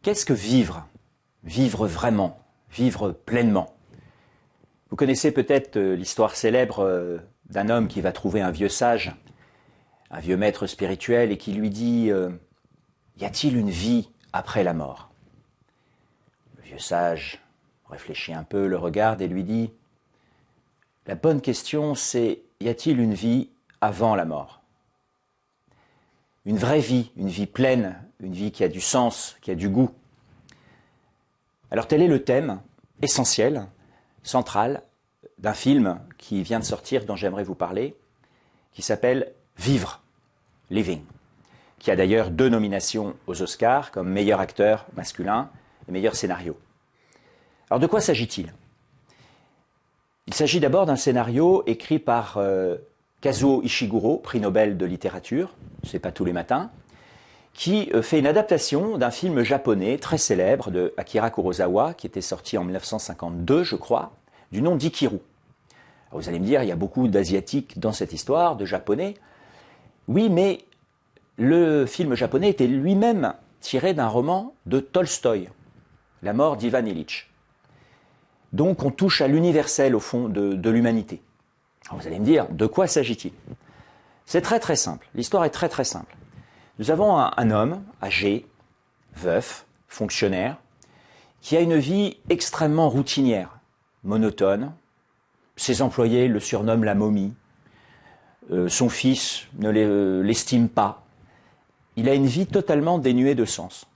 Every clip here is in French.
Qu'est-ce que vivre? Vivre vraiment, vivre pleinement. Vous connaissez peut-être l'histoire célèbre d'un homme qui va trouver un vieux sage, un vieux maître spirituel, et qui lui dit « Y a-t-il une vie après la mort ?» Le vieux sage réfléchit un peu, le regarde et lui dit « La bonne question, c'est y a-t-il une vie avant la mort ?» Une vraie vie, une vie pleine, une vie qui a du sens, qui a du goût. Alors tel est le thème essentiel, central, d'un film qui vient de sortir, dont j'aimerais vous parler, qui s'appelle « Vivre », Living, qui a d'ailleurs 2 nominations aux Oscars, comme meilleur acteur masculin et meilleur scénario. Alors de quoi s'agit-il? Il s'agit d'abord d'un scénario écrit par Kazuo Ishiguro, prix Nobel de littérature, c'est pas tous les matins, qui fait une adaptation d'un film japonais très célèbre de Akira Kurosawa, qui était sorti en 1952, je crois, du nom d'Ikiru. Vous allez me dire, il y a beaucoup d'Asiatiques dans cette histoire, de Japonais. Oui, mais le film japonais était lui-même tiré d'un roman de Tolstoï, La mort d'Ivan Ilitch. Donc on touche à l'universel, au fond, de l'humanité. Vous allez me dire, de quoi s'agit-il? C'est très très simple, l'histoire est très très simple. Nous avons un homme âgé, veuf, fonctionnaire, qui a une vie extrêmement routinière, monotone. Ses employés le surnomment la momie. Son fils ne l'estime pas. Il a une vie totalement dénuée de sens.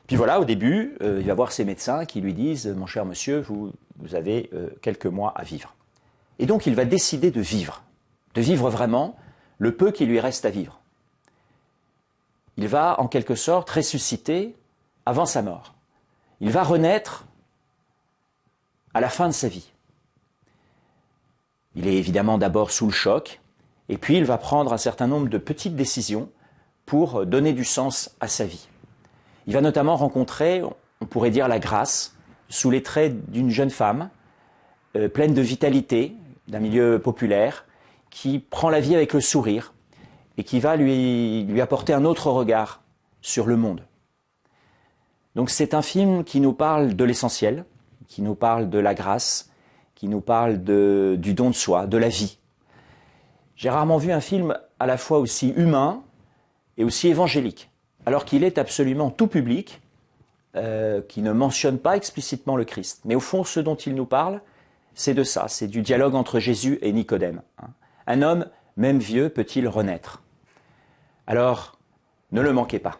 Puis voilà, au début, il va voir ses médecins qui lui disent « Mon cher monsieur, vous avez quelques mois à vivre ». Et donc il va décider de vivre vraiment le peu qui lui reste à vivre. Il va en quelque sorte ressusciter avant sa mort. Il va renaître à la fin de sa vie. Il est évidemment d'abord sous le choc, et puis il va prendre un certain nombre de petites décisions pour donner du sens à sa vie. Il va notamment rencontrer, on pourrait dire, la grâce sous les traits d'une jeune femme pleine de vitalité, d'un milieu populaire, qui prend la vie avec le sourire et qui va lui apporter un autre regard sur le monde. Donc c'est un film qui nous parle de l'essentiel, qui nous parle de la grâce, qui nous parle du don de soi, de la vie. J'ai rarement vu un film à la fois aussi humain et aussi évangélique, alors qu'il est absolument tout public, qui ne mentionne pas explicitement le Christ. Mais au fond, ce dont il nous parle, c'est de ça, c'est du dialogue entre Jésus et Nicodème. Un homme, même vieux, peut-il renaître? Alors, ne le manquez pas.